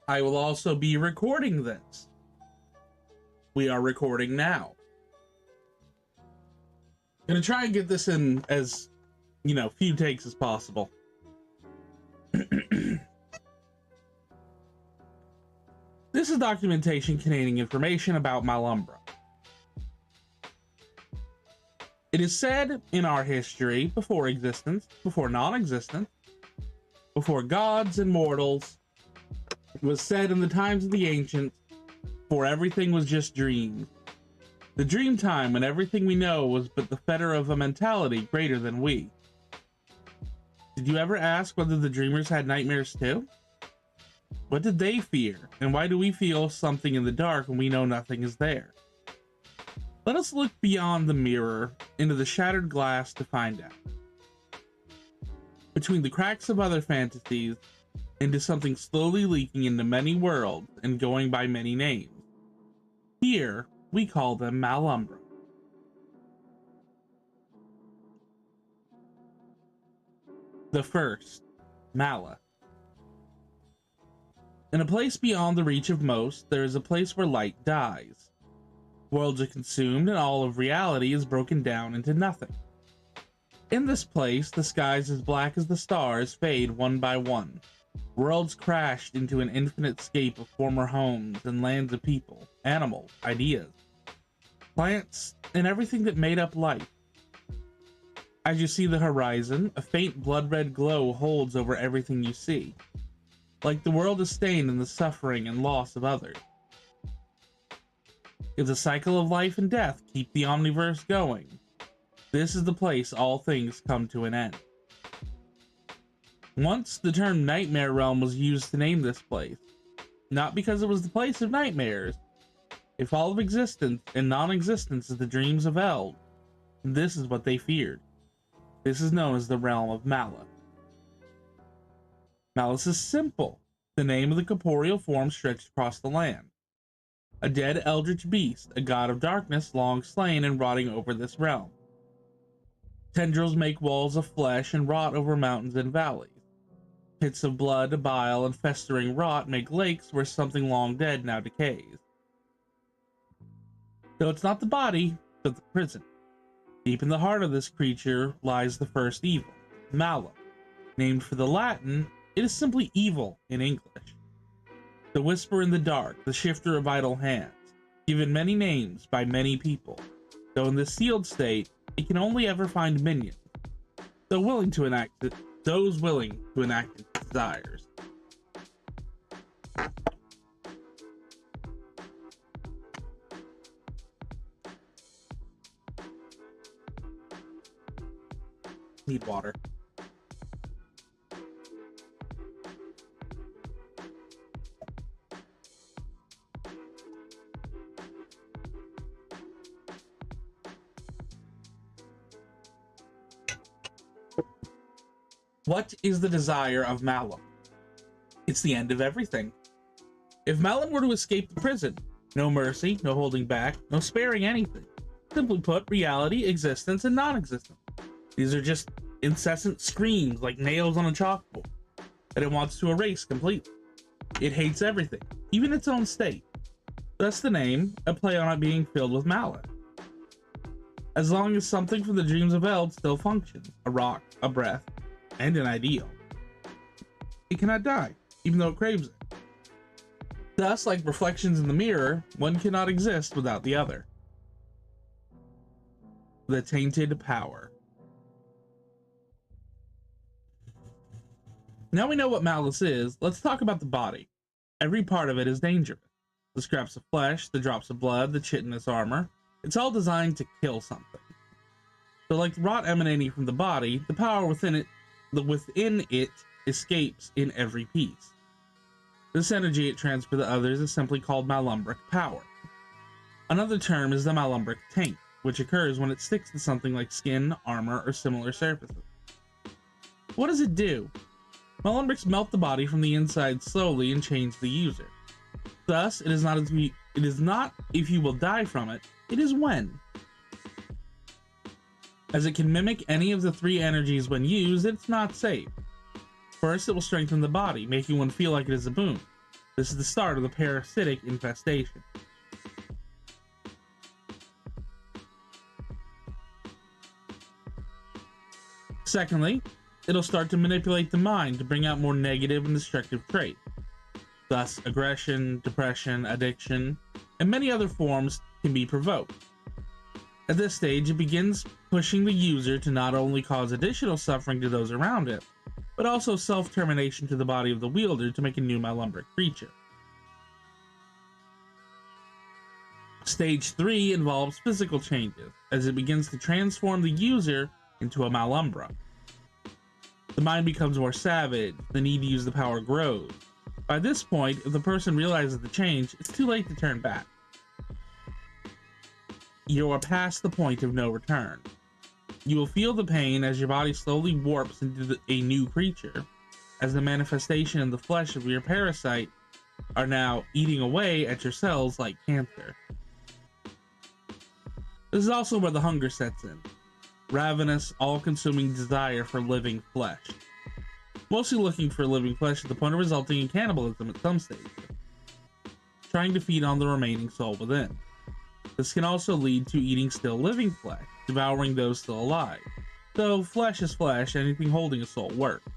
I will also be recording this. We are recording now. I'm gonna try and get this in as, few takes as possible. This is documentation containing information about Malumbra. It is said in our history, before existence, before non-existence, before gods and mortals, it was said in the times of the ancients, for everything was just dreams. The dream time when everything we know was but the fetter of a mentality greater than we. Did you ever ask whether the dreamers had nightmares too? What did they fear, and why do we feel something in the dark when we know nothing is there? Let us look beyond the mirror into the shattered glass to find out. Between the cracks of other fantasies, into something slowly leaking into many worlds and going by many names. Here, we call them Malumbra. The first, Mala. In a place beyond the reach of most, there is a place where light dies. Worlds are consumed and all of reality is broken down into nothing. In this place, the skies as black as the stars fade one by one. Worlds crashed into an infinite scape of former homes and lands of people, animals, ideas, plants, and everything that made up life. As you see the horizon, a faint blood-red glow holds over everything you see, like the world is stained in the suffering and loss of others. If the cycle of life and death keep the omniverse going, this is the place all things come to an end. Once, the term Nightmare Realm was used to name this place, not because it was the place of nightmares. If all of existence and non-existence is the dreams of Eld, this is what they feared. This is known as the realm of Mala. Malus is simple, the name of the corporeal form stretched across the land. A dead eldritch beast, a god of darkness long slain and rotting over this realm. Tendrils make walls of flesh and rot over mountains and valleys. Pits of blood, bile, and festering rot make lakes where something long dead now decays. Though it's not the body, but the prison. Deep in the heart of this creature lies the first evil, Mala. Named for the Latin, it is simply evil in English. The whisper in the dark, the shifter of idle hands, given many names by many people. Though in this sealed state, it can only ever find minions, those willing to enact its desires. Need water. What is the desire of Malum? It's the end of everything. If Malum were to escape the prison, no mercy, no holding back, no sparing anything. Simply put, reality, existence, and non-existence. These are just incessant screams like nails on a chalkboard that it wants to erase completely. It hates everything, even its own state. Thus the name, a play on it being filled with Mala. As long as something from the dreams of Eld still functions, a rock, a breath, and an ideal, it cannot die, even though it craves it. Thus, like reflections in the mirror, one cannot exist without the other. The tainted power. Now we know what malice is, let's talk about the body. Every part of it is dangerous. The scraps of flesh, the drops of blood, the chitinous armor, it's all designed to kill something. So like the rot emanating from the body, the power within it escapes in every piece. This energy it transfers to others is simply called Malumbric power. Another term is the Malumbric taint, which occurs when it sticks to something like skin, armor, or similar surfaces. What does it do? Malumbrics melt the body from the inside slowly and change the user. Thus, it is not if you will die from it, it is when. As it can mimic any of the three energies when used, it's not safe. First, it will strengthen the body, making one feel like it is a boon. This is the start of the parasitic infestation. Secondly, it'll start to manipulate the mind to bring out more negative and destructive traits. Thus, aggression, depression, addiction, and many other forms can be provoked. At this stage, it begins pushing the user to not only cause additional suffering to those around it, but also self-termination to the body of the wielder to make a new Malumbric creature. Stage 3 involves physical changes, as it begins to transform the user into a Malumbra. The mind becomes more savage, the need to use the power grows. By this point, if the person realizes the change, it's too late to turn back. You are past the point of no return. You will feel the pain as your body slowly warps into a new creature, as the manifestation in the flesh of your parasite are now eating away at your cells like cancer. This is also where the hunger sets in. Ravenous, all-consuming desire for living flesh. Mostly looking for living flesh to the point of resulting in cannibalism at some stage. Trying to feed on the remaining soul within. This can also lead to eating still living flesh, devouring those still alive. Though flesh is flesh, anything holding a soul works.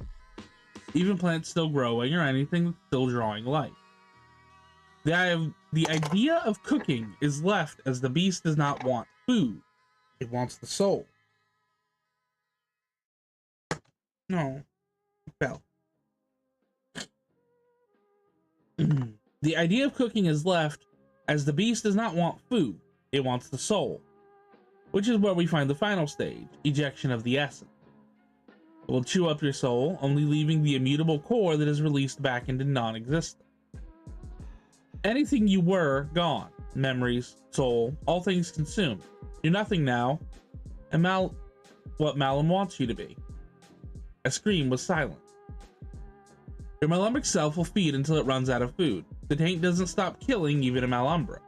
Even plants still growing or anything still drawing life. The idea of cooking is left as the beast does not want food. It wants the soul. No. It fell. The idea of cooking is left as the beast does not want food. It wants the soul. Which is where we find the final stage, ejection of the essence. It will chew up your soul, only leaving the immutable core that is released back into non-existence. Anything you were, gone. Memories, soul, all things consumed. You're nothing now, and what Malum wants you to be. A scream was silent. Your Malumbric self will feed until it runs out of food. The taint doesn't stop killing even a Malumbra.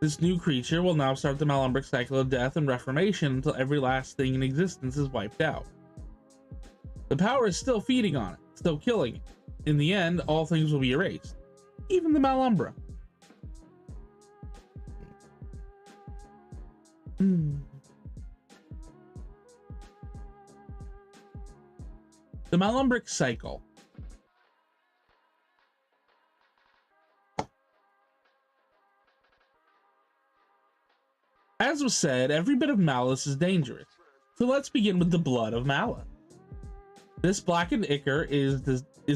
This new creature will now start the Malumbric cycle of death and reformation until every last thing in existence is wiped out. The power is still feeding on it, still killing it. In the end, all things will be erased, even the Malumbra. The Malumbric cycle. As was said, every bit of malice is dangerous, so let's begin with the blood of malice. This blackened ichor is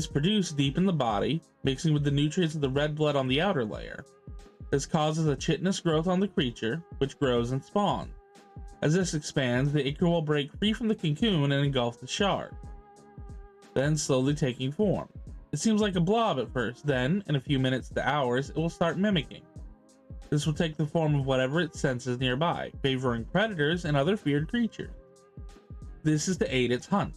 produced deep in the body, mixing with the nutrients of the red blood on the outer layer. This causes a chitinous growth on the creature, which grows and spawns. As this expands, the ichor will break free from the cocoon and engulf the shard, then slowly taking form. It seems like a blob at first, then, in a few minutes to hours, it will start mimicking. This will take the form of whatever it senses nearby, favoring predators and other feared creatures. This is to aid its hunt.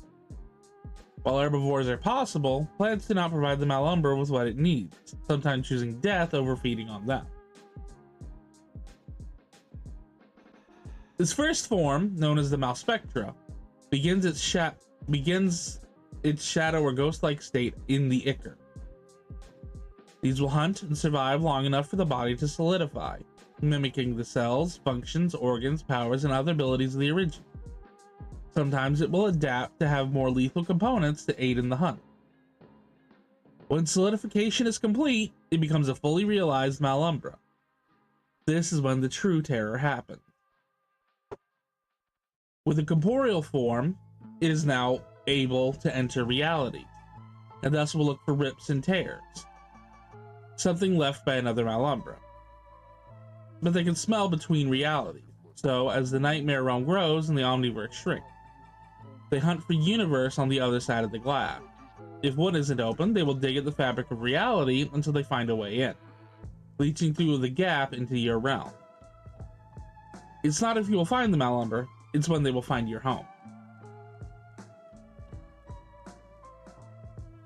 While herbivores are possible, plants do not provide the Malumbra with what it needs, sometimes choosing death over feeding on them. This first form, known as the Malspectra, begins its shadow or ghost-like state in the ichor. These will hunt and survive long enough for the body to solidify, mimicking the cells, functions, organs, powers, and other abilities of the original. Sometimes it will adapt to have more lethal components to aid in the hunt. When solidification is complete, it becomes a fully realized Malumbra. This is when the true terror happens. With a corporeal form, it is now able to enter reality, and thus will look for rips and tears, something left by another Malumbra. But they can smell between realities, so as the nightmare realm grows and the omniverse shrinks, they hunt for universe on the other side of the glass. If one isn't open, they will dig at the fabric of reality until they find a way in, leeching through the gap into your realm. It's not if you will find the Malumbra, it's when they will find your home.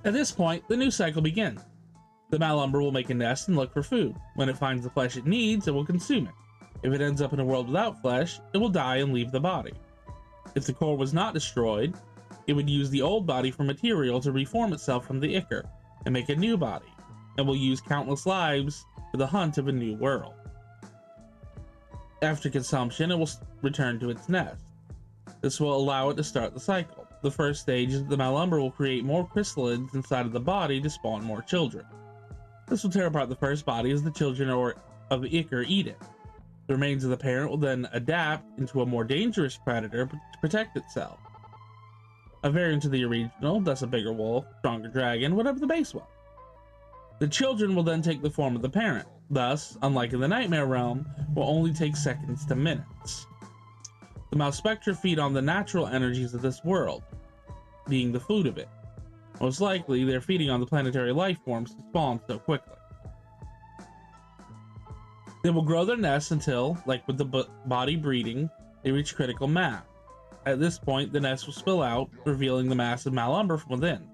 At this point, the new cycle begins. The Malumbra will make a nest and look for food. When it finds the flesh it needs, it will consume it. If it ends up in a world without flesh, it will die and leave the body. If the core was not destroyed, it would use the old body for material to reform itself from the ichor and make a new body. and will use countless lives for the hunt of a new world. After consumption, it will return to its nest. This will allow it to start the cycle. The first stage is the Malumbra will create more chrysalids inside of the body to spawn more children. This will tear apart the first body as the children of the Ichor eat it. The remains of the parent will then adapt into a more dangerous predator to protect itself. A variant of the original, thus a bigger wolf, stronger dragon, whatever the base was. The children will then take the form of the parent. Thus, unlike in the Nightmare Realm, will only take seconds to minutes. The Malspectra feed on the natural energies of this world, being the food of it. Most likely, they're feeding on the planetary life forms to spawn so quickly. They will grow their nests until, like with the body breeding, they reach critical mass. At this point, the nest will spill out, revealing the massive Malumbra from within,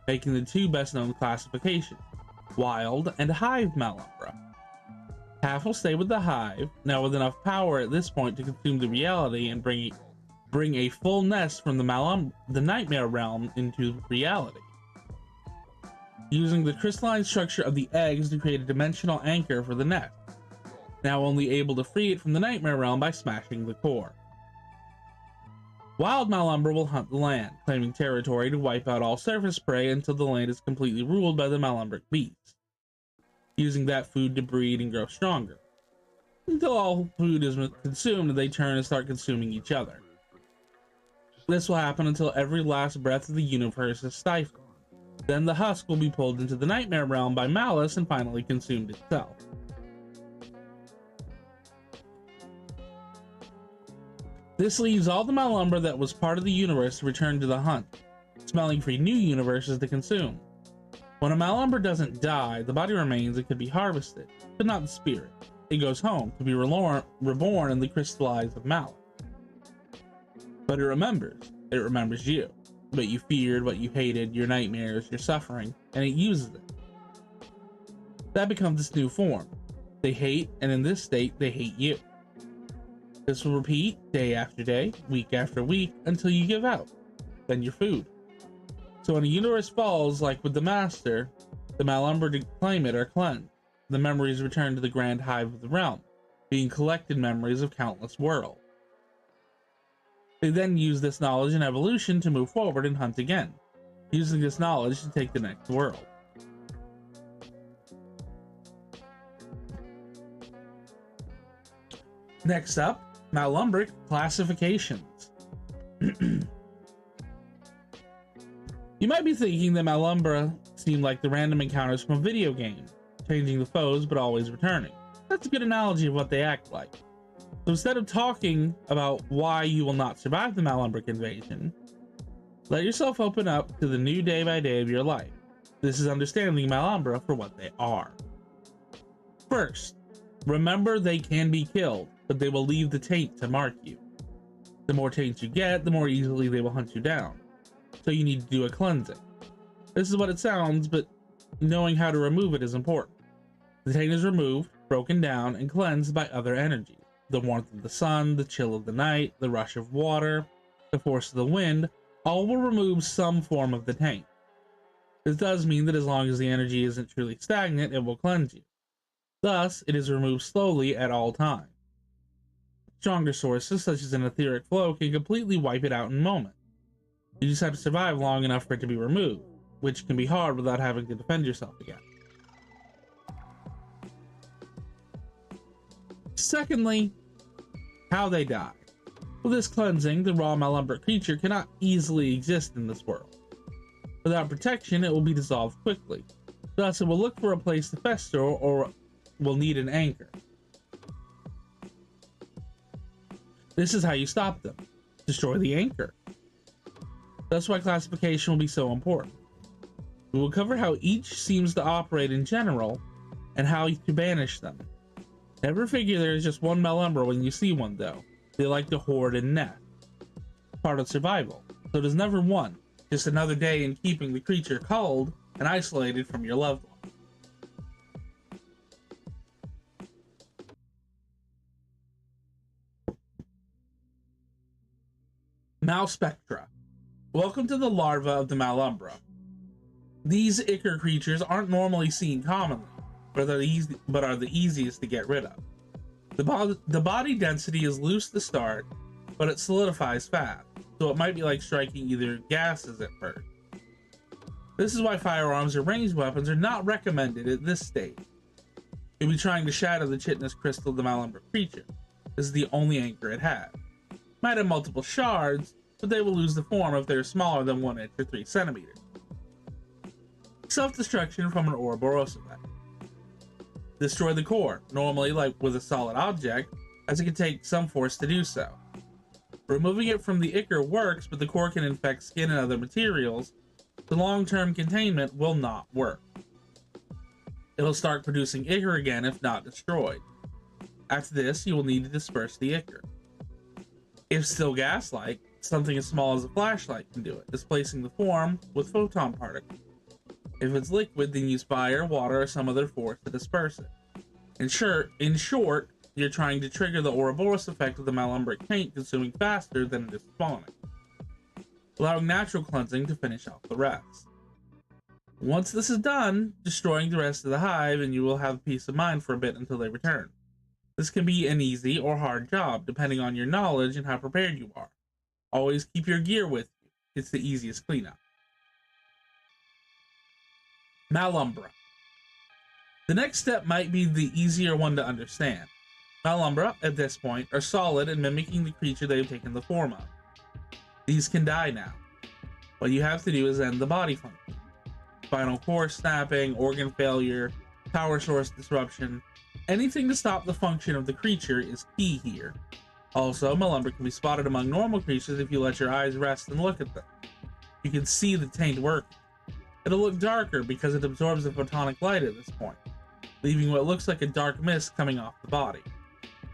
making the two best-known classifications, Wild and Hive Malumbra. Half will stay with the Hive, now with enough power at this point to consume the reality and bring a full nest from the Nightmare Realm into reality. Using the crystalline structure of the eggs to create a dimensional anchor for the nest, now only able to free it from the Nightmare Realm by smashing the core. Wild Malumbra will hunt the land, claiming territory to wipe out all surface prey until the land is completely ruled by the Malumbric beasts, using that food to breed and grow stronger, until all food is consumed and they turn and start consuming each other. This will happen until every last breath of the universe is stifled. Then the husk will be pulled into the Nightmare Realm by Malice and finally consumed itself. This leaves all the Malumbra that was part of the universe to return to the hunt, smelling for new universes to consume. When a Malumbra doesn't die, the body remains and could be harvested, but not the spirit. It goes home to be reborn in the crystallized of Malice. But it remembers you. What you feared, what you hated, your nightmares, your suffering, and it uses it. That becomes its new form. They hate, and in this state, they hate you. This will repeat day after day, week after week, until you give out. Then you're food. So when a universe falls, like with the Master, the Malumbra to claim it are cleansed. The memories return to the grand hive of the realm, being collected memories of countless worlds. They then use this knowledge and evolution to move forward and hunt again, using this knowledge to take the next world. Next up, Malumbric classifications. You might be thinking that Malumbra seem like the random encounters from a video game, changing the foes but always returning. That's a good analogy of what they act like. So instead of talking about why you will not survive the Malumbric invasion, let yourself open up to the new day by day of your life. This is understanding Malumbra for what they are. First, remember they can be killed, but they will leave the taint to mark you. The more taints you get, the more easily they will hunt you down. So you need to do a cleansing. This is what it sounds, but knowing how to remove it is important. The taint is removed, broken down, and cleansed by other energies. The warmth of the sun, the chill of the night, the rush of water, the force of the wind, all will remove some form of the taint. This does mean that as long as the energy isn't truly stagnant, it will cleanse you. Thus, it is removed slowly at all times. Stronger sources, such as an etheric flow, can completely wipe it out in a moment. You just have to survive long enough for it to be removed, which can be hard without having to defend yourself again. Secondly, how they die. With this cleansing, the raw Malumbric creature cannot easily exist in this world. Without protection, it will be dissolved quickly. Thus, it will look for a place to fester or will need an anchor. This is how you stop them. Destroy the anchor. That's why classification will be so important. We will cover how each seems to operate in general and how to banish them. Never figure there is just one Malumbra when you see one though. They like to hoard and nest. Part of survival. So there's never one. Just another day in keeping the creature cold and isolated from your loved one. Malspectra. Welcome to the larva of the Malumbra. These Ichor creatures aren't normally seen commonly, but are the easiest to get rid of. The body density is loose to start, but it solidifies fast, so it might be like striking either gases at first. This is why firearms or ranged weapons are not recommended at this stage. You'll be trying to shatter the chitinous crystal of the Malumbra creature. This is the only anchor it has. Might have multiple shards, but they will lose the form if they're smaller than 1 inch or 3 centimeters. Self-destruction from an Ouroboros effect. Destroy the core, normally like with a solid object, as it can take some force to do so. Removing it from the Ichor works, but the core can infect skin and other materials. The long-term containment will not work. It'll start producing Ichor again if not destroyed. After this, you will need to disperse the Ichor. If still gas-like, something as small as a flashlight can do it, displacing the form with photon particles. If it's liquid, then use fire, water, or some other force to disperse it. In short, you're trying to trigger the Ouroboros effect of the Malumbric paint consuming faster than it is spawning, allowing natural cleansing to finish off the rest. Once this is done, destroying the rest of the hive, and you will have peace of mind for a bit until they return. This can be an easy or hard job, depending on your knowledge and how prepared you are. Always keep your gear with you. It's the easiest cleanup. Malumbra. The next step might be the easier one to understand. Malumbra, at this point, are solid and mimicking the creature they have taken the form of. These can die now. What you have to do is end the body function. Spinal cord snapping, organ failure, power source disruption, anything to stop the function of the creature is key here. Also, Malumbra can be spotted among normal creatures if you let your eyes rest and look at them. You can see the taint working. It'll look darker because it absorbs the photonic light at this point, leaving what looks like a dark mist coming off the body.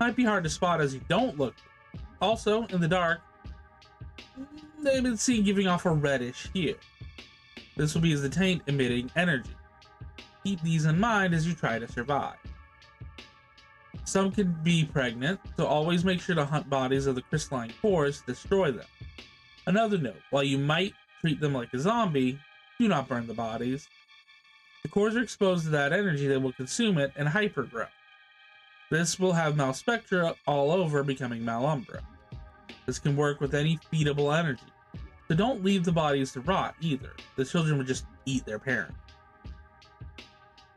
Might be hard to spot as you don't look. Also, in the dark, they've been seen giving off a reddish hue. This will be as the taint emitting energy. Keep these in mind as you try to survive. Some can be pregnant, so always make sure to hunt bodies of the crystalline cores to destroy them. Another note, while you might treat them like a zombie, do not burn the bodies. The cores are exposed to that energy that will consume it and hypergrow. This will have Malspectra all over, becoming Malumbra. This can work with any feedable energy, so don't leave the bodies to rot either. The children would just eat their parents.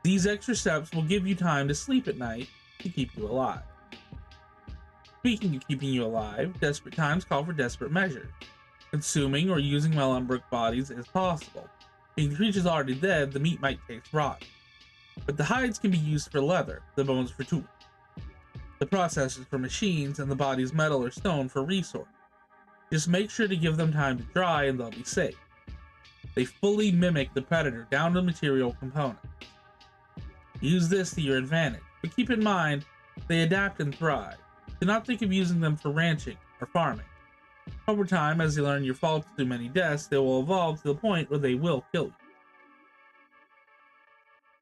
These extra steps will give you time to sleep at night to keep you alive. Speaking of keeping you alive, desperate times call for desperate measures. Consuming or using Malumbric bodies is possible. Being the creature's already dead, the meat might taste rotten. But the hides can be used for leather, the bones for tools, the processes for machines, and the body's metal or stone for resource. Just make sure to give them time to dry and they'll be safe. They fully mimic the predator down to material components. Use this to your advantage, but keep in mind, they adapt and thrive. Do not think of using them for ranching or farming. Over time, as you learn your faults through many deaths, they will evolve to the point where they will kill you.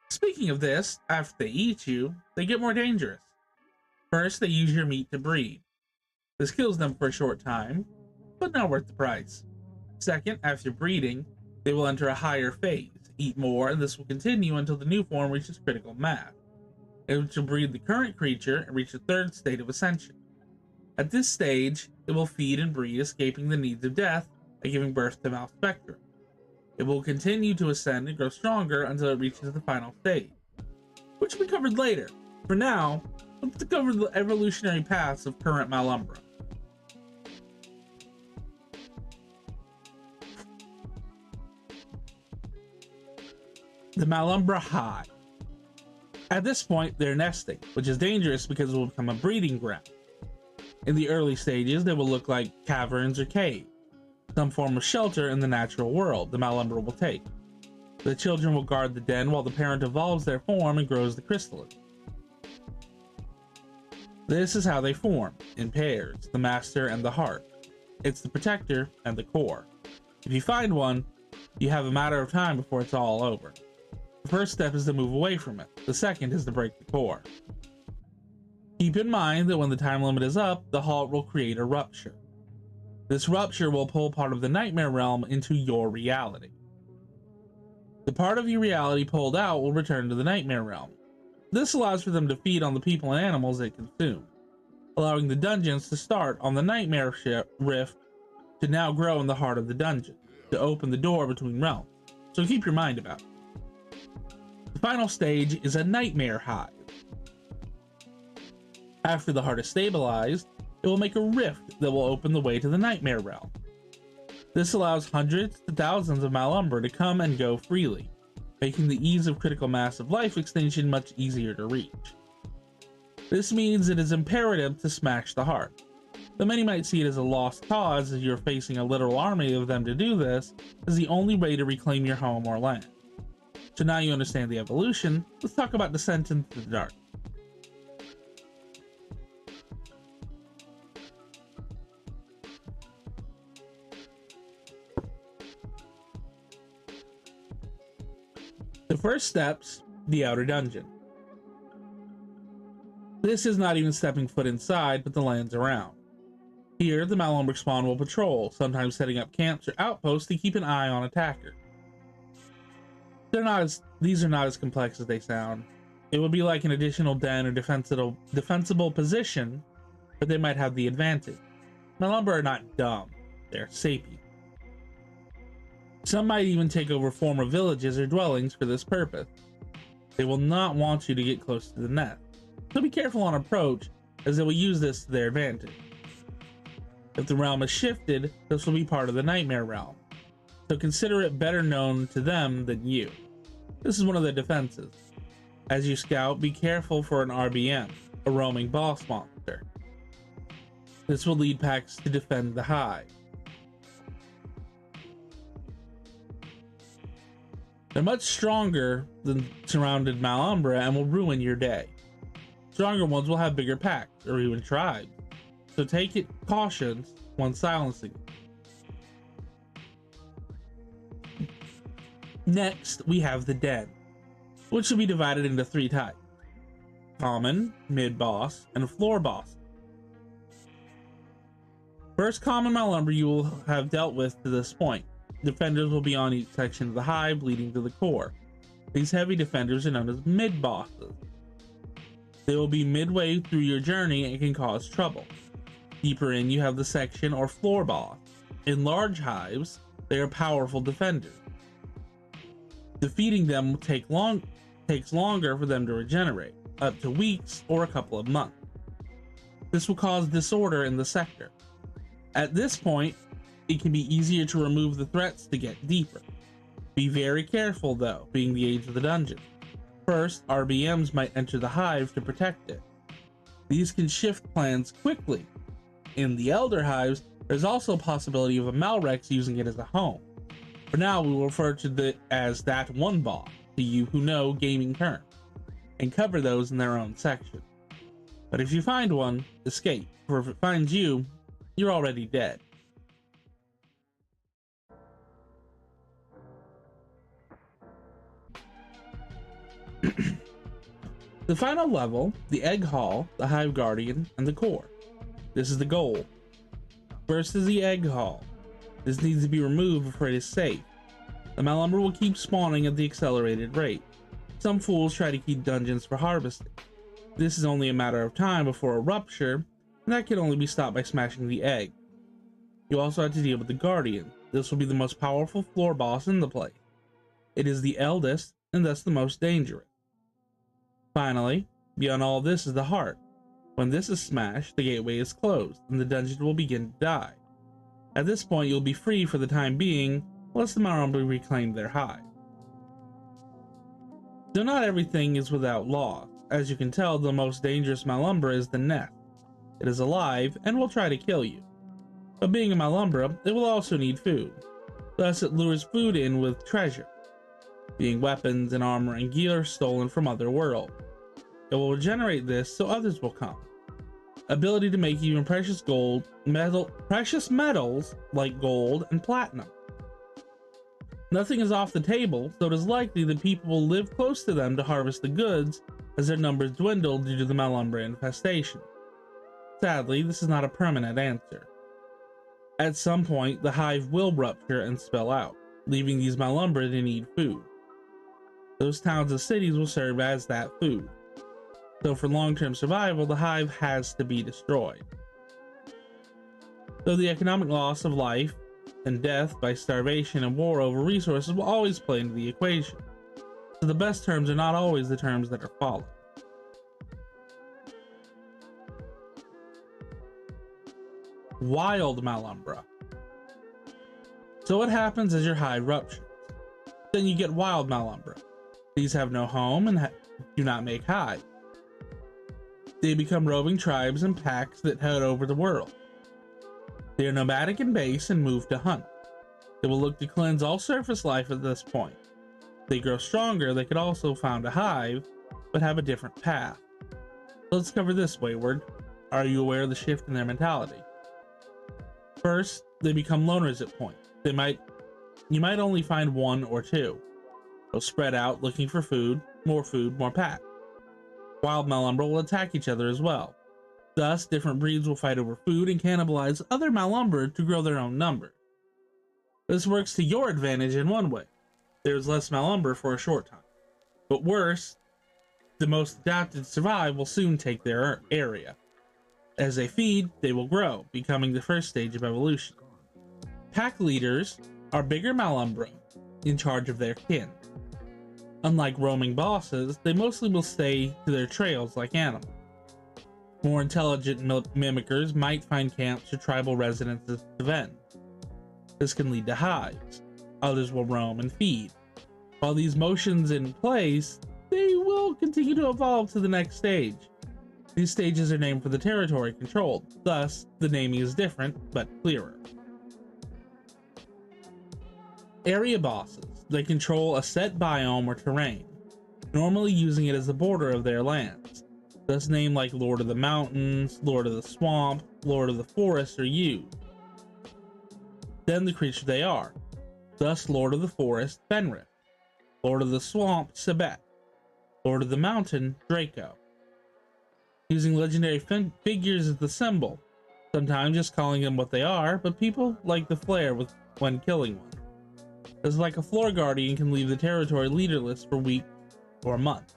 Speaking of this, after they eat you, they get more dangerous. First, they use your meat to breed. This kills them for a short time, but not worth the price. Second, after breeding, they will enter a higher phase, eat more, and this will continue until the new form reaches critical mass. It will breed the current creature and reach the third state of ascension. At this stage, it will feed and breed, escaping the needs of death by giving birth to Malspectra. It will continue to ascend and grow stronger until it reaches the final stage, which will be covered later. For now, let's cover the evolutionary paths of current Malumbra. The Malumbra hive. At this point, they're nesting, which is dangerous because it will become a breeding ground. In the early stages, they will look like caverns or caves, some form of shelter in the natural world the Malumbra will take. The children will guard the den while the parent evolves their form and grows the crystalline. This is how they form, in pairs, the master and the heart. It's the protector and the core. If you find one, you have a matter of time before it's all over. The first step is to move away from it. The second is to break the core. Keep in mind that when the time limit is up, the halt will create a rupture. This rupture will pull part of the nightmare realm into your reality. The part of your reality pulled out will return to the nightmare realm. This allows for them to feed on the people and animals they consume, allowing the dungeons to start on the nightmare rift to now grow in the heart of the dungeon, to open the door between realms. So keep your mind about it. The final stage is a nightmare hive. After the heart is stabilized, it will make a rift that will open the way to the nightmare realm. This allows hundreds to thousands of Malumbra to come and go freely, making the ease of critical mass of life extinction much easier to reach. This means it is imperative to smash the heart. Though many might see it as a lost cause, as you're facing a literal army of them to do this, is the only way to reclaim your home or land. So now you understand the evolution, let's talk about Descent into the Dark. The first steps, the outer dungeon. This is not even stepping foot inside, but the lands around. Here, the Malumbra spawn will patrol, sometimes setting up camps or outposts to keep an eye on attackers. These are not as complex as they sound. It would be like an additional den or defensible position, but they might have the advantage. Malumbra are not dumb, they're sapient. Some might even take over former villages or dwellings for this purpose. They will not want you to get close to the nest, so be careful on approach, as they will use this to their advantage. If the realm is shifted, this will be part of the nightmare realm, so consider it better known to them than you. This is one of their defenses. As you scout, be careful for an RBM, a roaming boss monster. This will lead packs to defend the hive. They're much stronger than surrounded Malumbra and will ruin your day. Stronger ones will have bigger packs, or even tribes, so take it caution when silencing them. Next, we have the den, which will be divided into 3 types: common, mid-boss, and floor boss. First common Malumbra you will have dealt with to this point. Defenders will be on each section of the hive leading to the core. These heavy defenders are known as mid-bosses. They will be midway through your journey and can cause trouble. Deeper in, you have the section or floor boss. In large hives, they are powerful defenders. Defeating them takes longer for them to regenerate, up to weeks or a couple of months. This will cause disorder in the sector. At this point, it can be easier to remove the threats to get deeper. Be very careful though, being the age of the dungeon. First, RBMs might enter the hive to protect it. These can shift plans quickly. In the Elder Hives, there's also a possibility of a Malrex using it as a home. For now, we will refer to it as that one boss, to you who know gaming terms, and cover those in their own section. But if you find one, escape, for if it finds you, you're already dead. The final level, the Egg Hall, the Hive Guardian, and the Core. This is the goal. First is the Egg Hall. This needs to be removed before it is safe. The Malumbra will keep spawning at the accelerated rate. Some fools try to keep dungeons for harvesting. This is only a matter of time before a rupture, and that can only be stopped by smashing the egg. You also have to deal with the Guardian. This will be the most powerful floor boss in the place. It is the eldest, and thus the most dangerous. Finally, beyond all this is the heart. When this is smashed, the gateway is closed, and the dungeon will begin to die. At this point, you'll be free for the time being, unless the Malumbra reclaim their hive. Though not everything is without loss. As you can tell, the most dangerous Malumbra is the nest. It is alive, and will try to kill you. But being a Malumbra, it will also need food. Thus, it lures food in with treasure, being weapons and armor and gear stolen from other worlds. It will regenerate this so others will come. Ability to make even precious metals like gold and platinum. Nothing is off the table, so it is likely that people will live close to them to harvest the goods as their numbers dwindle due to the Malumbra infestation. Sadly, this is not a permanent answer. At some point, the hive will rupture and spill out, leaving these Malumbra to need food. Those towns and cities will serve as that food. So for long-term survival, the hive has to be destroyed. Though the economic loss of life and death by starvation and war over resources will always play into the equation. So the best terms are not always the terms that are followed. Wild Malumbra. So what happens is your hive ruptures. Then you get wild Malumbra. These have no home and do not make hive. They become roving tribes and packs that head over the world. They are nomadic in base and move to hunt. They will look to cleanse all surface life at this point. If they grow stronger, they could also found a hive, but have a different path. Let's cover this, Wayward. Are you aware of the shift in their mentality? First, they become loners at points. You might only find one or two. They'll spread out looking for food, more pack. Wild Malumbra will attack each other as well. Thus, different breeds will fight over food and cannibalize other Malumbra to grow their own number. This works to your advantage in one way. There's less Malumbra for a short time. But worse, the most adapted to survive will soon take their area. As they feed, they will grow, becoming the first stage of evolution. Pack leaders are bigger Malumbra in charge of their kin. Unlike roaming bosses, they mostly will stay to their trails like animals. More intelligent mimickers might find camps or tribal residences to vend. This can lead to hives. Others will roam and feed. While these motions in place, they will continue to evolve to the next stage. These stages are named for the territory controlled, thus the naming is different but clearer. Area bosses. They control a set biome or terrain, normally using it as the border of their lands. Thus named like Lord of the Mountains, Lord of the Swamp, Lord of the Forest are used. Then the creature they are. Thus Lord of the Forest, Fenrir. Lord of the Swamp, Sebek. Lord of the Mountain, Draco. Using legendary figures as the symbol, sometimes just calling them what they are, but people like the flair when killing one. It's like a floor guardian can leave the territory leaderless for weeks or months,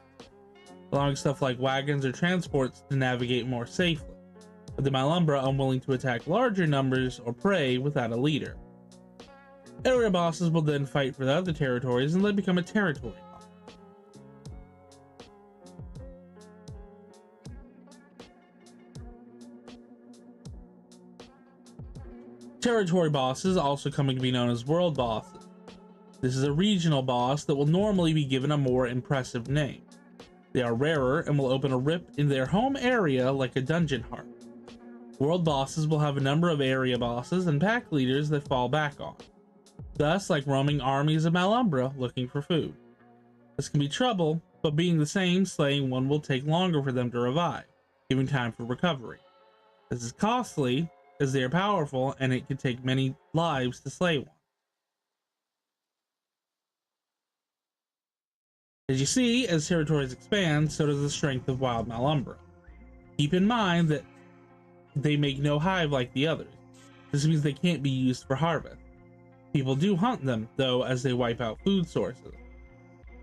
allowing stuff like wagons or transports to navigate more safely, with the Malumbra unwilling to attack larger numbers or prey without a leader. Area bosses will then fight for the other territories and they become a territory boss. Territory bosses also coming to be known as world bosses. This is a regional boss that will normally be given a more impressive name. They are rarer and will open a rip in their home area like a dungeon heart. World bosses will have a number of area bosses and pack leaders that fall back on. Thus, like roaming armies of Malumbra looking for food. This can be trouble, but being the same, slaying one will take longer for them to revive, giving time for recovery. This is costly, as they are powerful and it can take many lives to slay one. As you see, as territories expand, so does the strength of wild Malumbra. Keep in mind that they make no hive like the others. This means they can't be used for harvest. People do hunt them, though, as they wipe out food sources.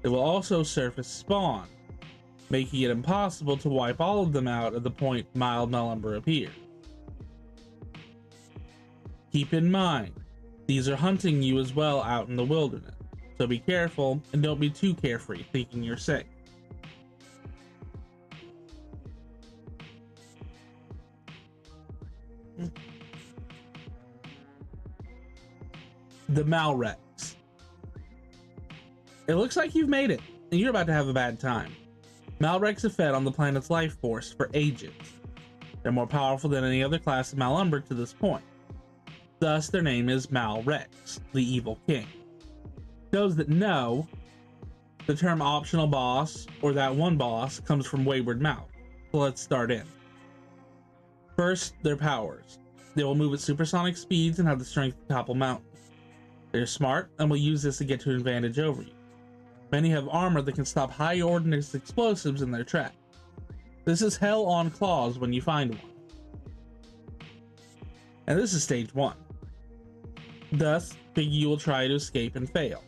They will also surface spawn, making it impossible to wipe all of them out at the point mild Malumbra appears. Keep in mind, these are hunting you as well out in the wilderness. So be careful and don't be too carefree thinking you're safe. The Malrex. It looks like you've made it and you're about to have a bad time. Malrex have fed on the planet's life force for ages. They're more powerful than any other class of Malumbra to this point. Thus their name is Malrex, the evil king. Those that know, the term optional boss or that one boss comes from Wayward Mouth. So let's start in. First, their powers. They will move at supersonic speeds and have the strength to topple mountains. They're smart and will use this to get to an advantage over you. Many have armor that can stop high ordnance explosives in their track. This is hell on claws when you find one. And this is stage 1. Thus, Piggy will try to escape and fail.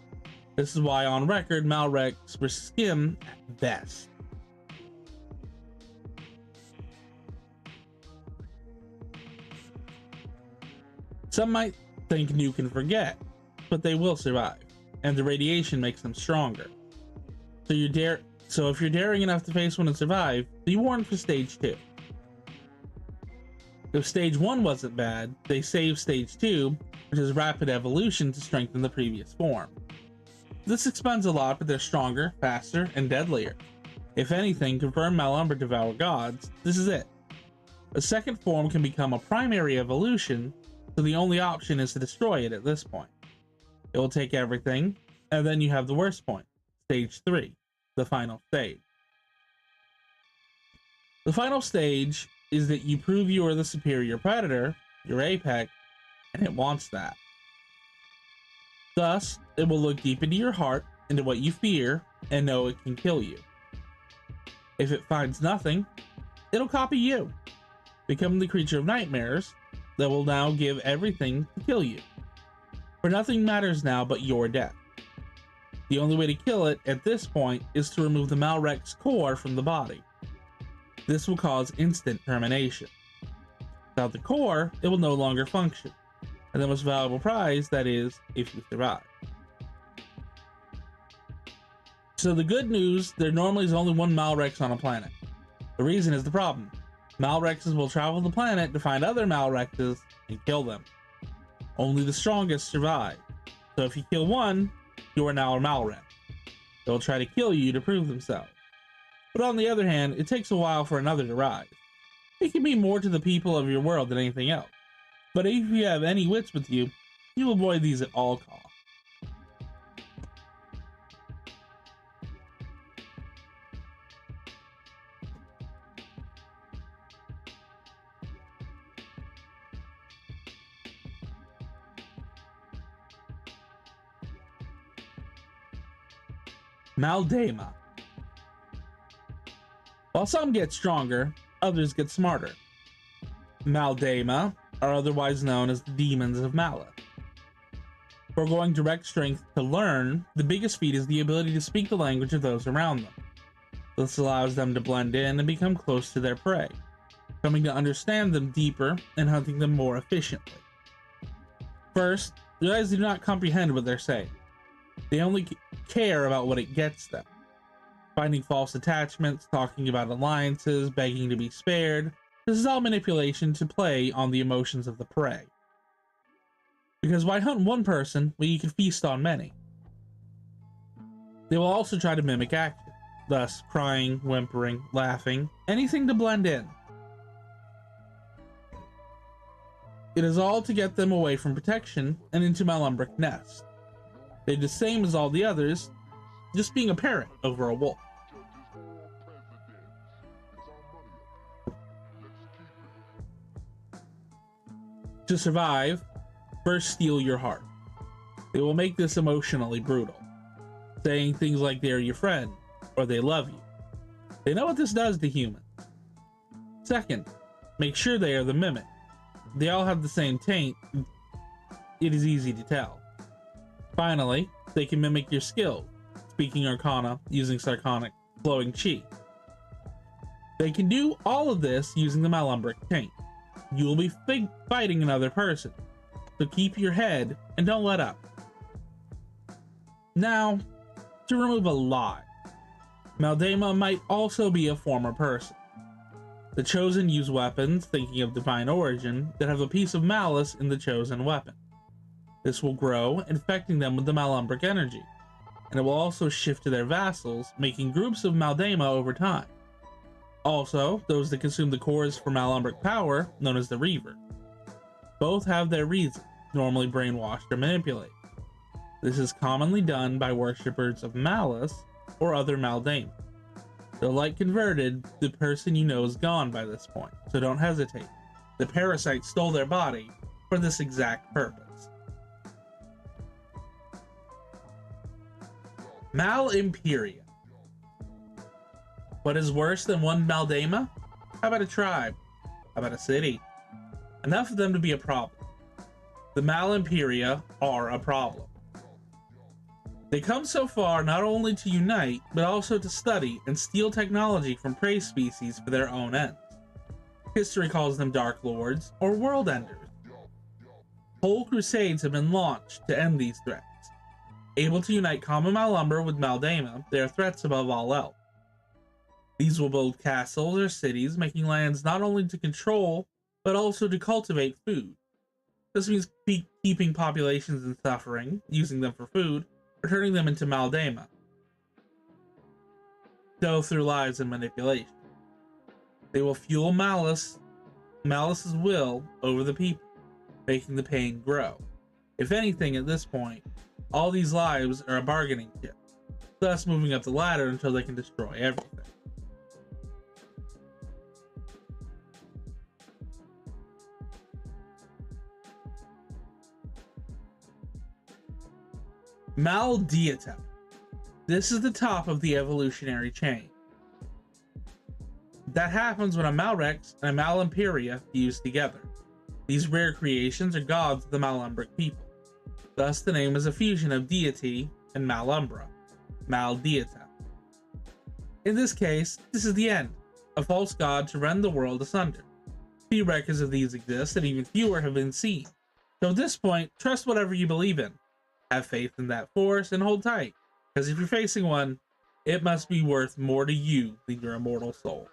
This is why on record, Malrex were skim at best. Some might think Nuke can forget, but they will survive, and the radiation makes them stronger. So if you're daring enough to face one and survive, be warned for stage 2. If stage 1 wasn't bad, they saved stage 2, which is rapid evolution to strengthen the previous form. This expands a lot, but they're stronger, faster, and deadlier. If anything, confirm Malumbra devour gods, this is it. A second form can become a primary evolution, so the only option is to destroy it at this point. It will take everything, and then you have the worst point, stage 3, the final stage. The final stage is that you prove you are the superior predator, your apex, and it wants that. Thus, it will look deep into your heart, into what you fear, and know it can kill you. If it finds nothing, it'll copy you, become the creature of nightmares that will now give everything to kill you. For nothing matters now but your death. The only way to kill it at this point is to remove the Malrex core from the body. This will cause instant termination. Without the core, it will no longer function, and the most valuable prize, that is, if you survive. So the good news, there normally is only one Malrex on a planet. The reason is the problem. Malrexes will travel the planet to find other Malrexes and kill them. Only the strongest survive. So if you kill one, you are now a Malrex. They'll try to kill you to prove themselves. But on the other hand, it takes a while for another to rise. It can be more to the people of your world than anything else. But if you have any wits with you, you'll avoid these at all costs. Maldema. While some get stronger, others get smarter. Maldema are otherwise known as the demons of Malice. Foregoing direct strength to learn, the biggest feat is the ability to speak the language of those around them. This allows them to blend in and become close to their prey, coming to understand them deeper and hunting them more efficiently. First, realize they do not comprehend what they're saying. They only care about what it gets them. Finding false attachments, talking about alliances, begging to be spared. This is all manipulation to play on the emotions of the prey. Because why hunt one person when you can feast on many? They will also try to mimic action, thus crying, whimpering, laughing, anything to blend in. It is all to get them away from protection and into Malumbric nest. They're the same as all the others, just being a parrot over a wolf. To survive, first steal your heart. They will make this emotionally brutal, saying things like they're your friend or they love you. They know what this does to humans. Second, make sure they are the mimic. They all have the same taint. It is easy to tell. Finally, they can mimic your skills, speaking Arcana, using Sarconic, flowing Chi. They can do all of this using the Malumbric taint. You will be fighting another person, so keep your head and don't let up. Now, to remove a lie. Maldema might also be a former person. The Chosen use weapons, thinking of divine origin, that have a piece of malice in the chosen weapon. This will grow, infecting them with the Malumbric energy, and it will also shift to their vassals, making groups of Maldema over time. Also, those that consume the cores for Malumbric power, known as the Reaver. Both have their reasons, normally brainwashed or manipulated. This is commonly done by worshippers of Malice or other Maldema. Though like converted, the person you know is gone by this point, so don't hesitate. The parasite stole their body for this exact purpose. Malimperia. What is worse than one Maldema? How about a tribe? How about a city? Enough of them to be a problem. The Malimperia are a problem. They come so far not only to unite, but also to study and steal technology from prey species for their own ends. History calls them Dark Lords or World Enders. Whole crusades have been launched to end these threats. Able to unite common Malumbra with Maldema, they are threats above all else. These will build castles or cities, making lands not only to control, but also to cultivate food. This means keeping populations in suffering, using them for food, or turning them into Maldema, though through lies and manipulation. They will fuel malice's will over the people, making the pain grow. If anything, at this point, all these lives are a bargaining chip, thus moving up the ladder until they can destroy everything. Maldiata. This is the top of the evolutionary chain. That happens when a Malrex and a Malimperia fuse together. These rare creations are gods of the Malumbric people. Thus, the name is a fusion of deity and Malumbra, Maldiata. In this case, this is the end, a false god to rend the world asunder. Few records of these exist, and even fewer have been seen. So at this point, trust whatever you believe in. Have faith in that force and hold tight, because if you're facing one, it must be worth more to you than your immortal soul.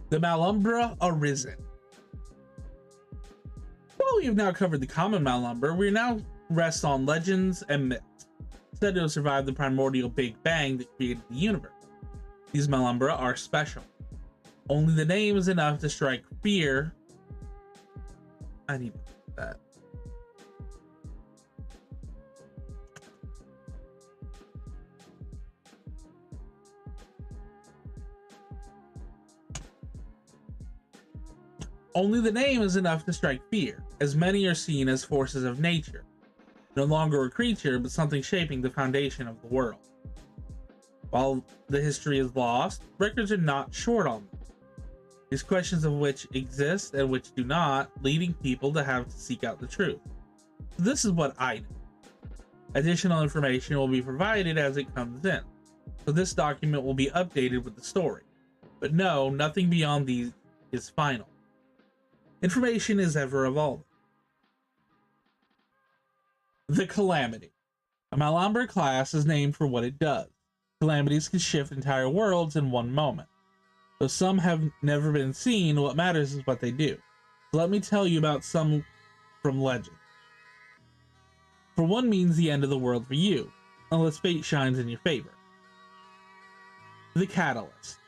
The Malumbra Arisen. Well, we have now covered the common Malumbra, we now rest on legends and myths, said to have survived the primordial Big Bang that created the universe. These Malumbra are special. Only the name is enough to strike fear. I need to do that. Only the name is enough to strike fear, as many are seen as forces of nature, no longer a creature, but something shaping the foundation of the world. While the history is lost, records are not short on them. These questions of which exist and which do not, leading people to have to seek out the truth. This is what I know. Additional information will be provided as it comes in, so this document will be updated with the story. But no, nothing beyond these is final. Information is ever evolving. The Calamity. A Malumbra class is named for what it does. Calamities can shift entire worlds in one moment. Though some have never been seen, what matters is what they do. So let me tell you about some from legend. For one means the end of the world for you, unless fate shines in your favor. The Catalyst.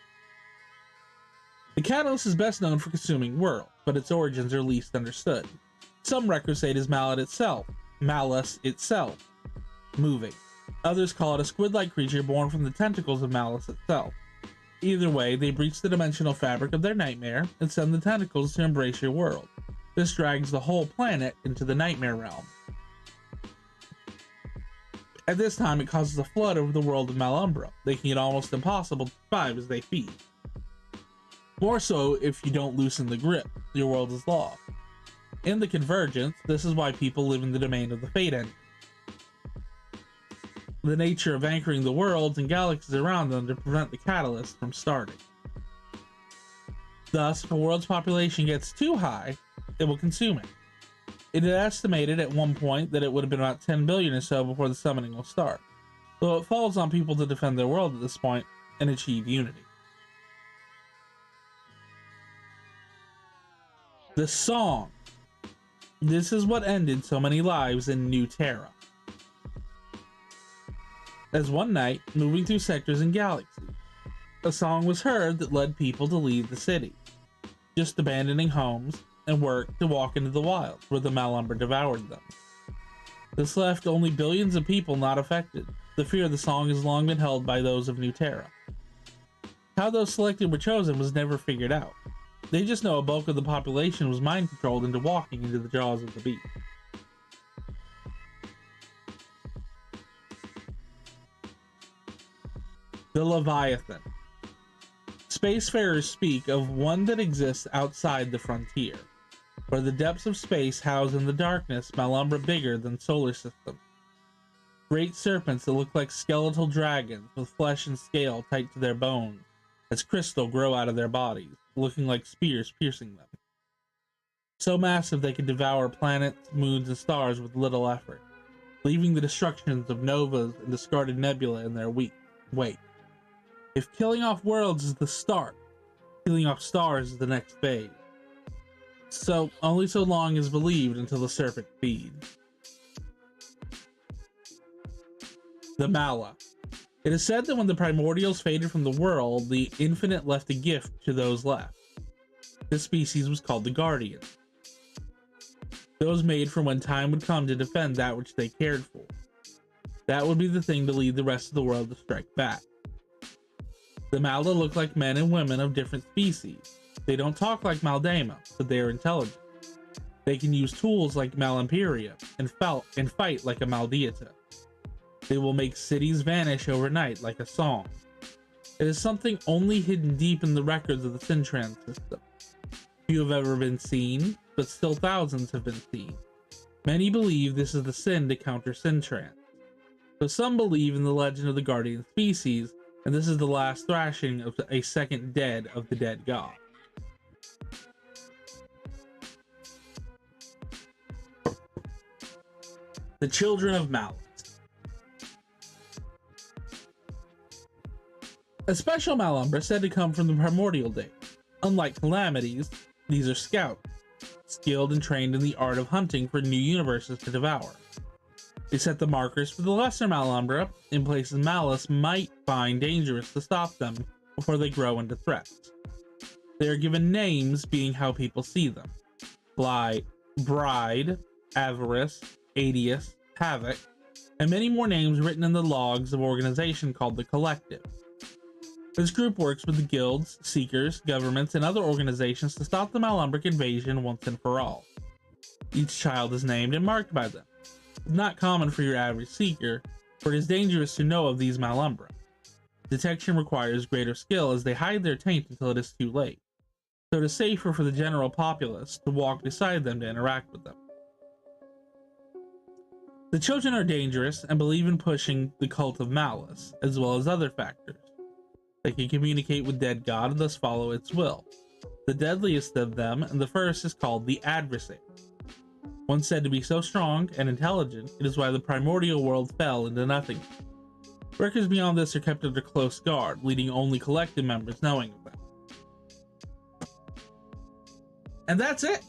The Catalyst is best known for consuming worlds, but its origins are least understood. Some records say it is Malice itself, moving. Others call it a squid-like creature born from the tentacles of Malice itself. Either way, they breach the dimensional fabric of their nightmare and send the tentacles to embrace your world. This drags the whole planet into the nightmare realm. At this time, it causes a flood over the world of Malumbra, making it almost impossible to survive as they feed. More so if you don't loosen the grip, your world is lost. In the Convergence, this is why people live in the domain of the Fate Engine. The nature of anchoring the worlds and galaxies around them to prevent the catalyst from starting. Thus, if a world's population gets too high, it will consume it. It is estimated at one point that it would have been about 10 billion or so before the summoning will start, though it falls on people to defend their world at this point and achieve unity. The Song. This is what ended so many lives in New Terra. As one night, moving through sectors and galaxies, a song was heard that led people to leave the city, just abandoning homes and work to walk into the wilds where the Malumbra devoured them. This left only billions of people not affected. The fear of the song has long been held by those of New Terra. How those selected were chosen was never figured out. They just know a bulk of the population was mind controlled into walking into the jaws of the beast. The Leviathan. Spacefarers speak of one that exists outside the frontier. For the depths of space housed in the darkness, Malumbra bigger than solar systems. Great serpents that look like skeletal dragons with flesh and scale tight to their bones, as crystal grow out of their bodies, looking like spears piercing them. So massive they can devour planets, moons, and stars with little effort, leaving the destructions of novas and discarded nebula in their wake. If killing off worlds is the start, killing off stars is the next phase. So, only so long is believed until the serpent feeds. The Mala. It is said that when the primordials faded from the world, the infinite left a gift to those left. This species was called the Guardians. Those made for when time would come to defend that which they cared for. That would be the thing to lead the rest of the world to strike back. The Mala look like men and women of different species. They don't talk like Maldema, but they are intelligent. They can use tools like Malimperia and fight like a Maldiata. They will make cities vanish overnight like a song. It is something only hidden deep in the records of the Sintran system. Few have ever been seen, but still thousands have been seen. Many believe this is the sin to counter Sintran. So some believe in the legend of the Guardian species, and this is the last thrashing of a second dead of the dead god. The Children of Malice. A special Malumbra said to come from the primordial days. Unlike calamities, these are scouts, skilled and trained in the art of hunting for new universes to devour. They set the markers for the lesser Malumbra in places Malice might find dangerous to stop them before they grow into threats. They are given names being how people see them. Bride, Avarice, Adius, Havoc, and many more names written in the logs of an organization called the Collective. This group works with the guilds, seekers, governments, and other organizations to stop the Malumbric invasion once and for all. Each child is named and marked by them. It's not common for your average seeker, for it is dangerous to know of these Malumbra. Detection requires greater skill as they hide their taint until it is too late, so it is safer for the general populace to walk beside them to interact with them. The children are dangerous and believe in pushing the cult of malice, as well as other factors. They can communicate with dead God and thus follow its will. The deadliest of them, and the first, is called the Adversary. Once said to be so strong and intelligent, it is why the primordial world fell into nothing. Records beyond this are kept under close guard, leading only collective members knowing of them. And that's it!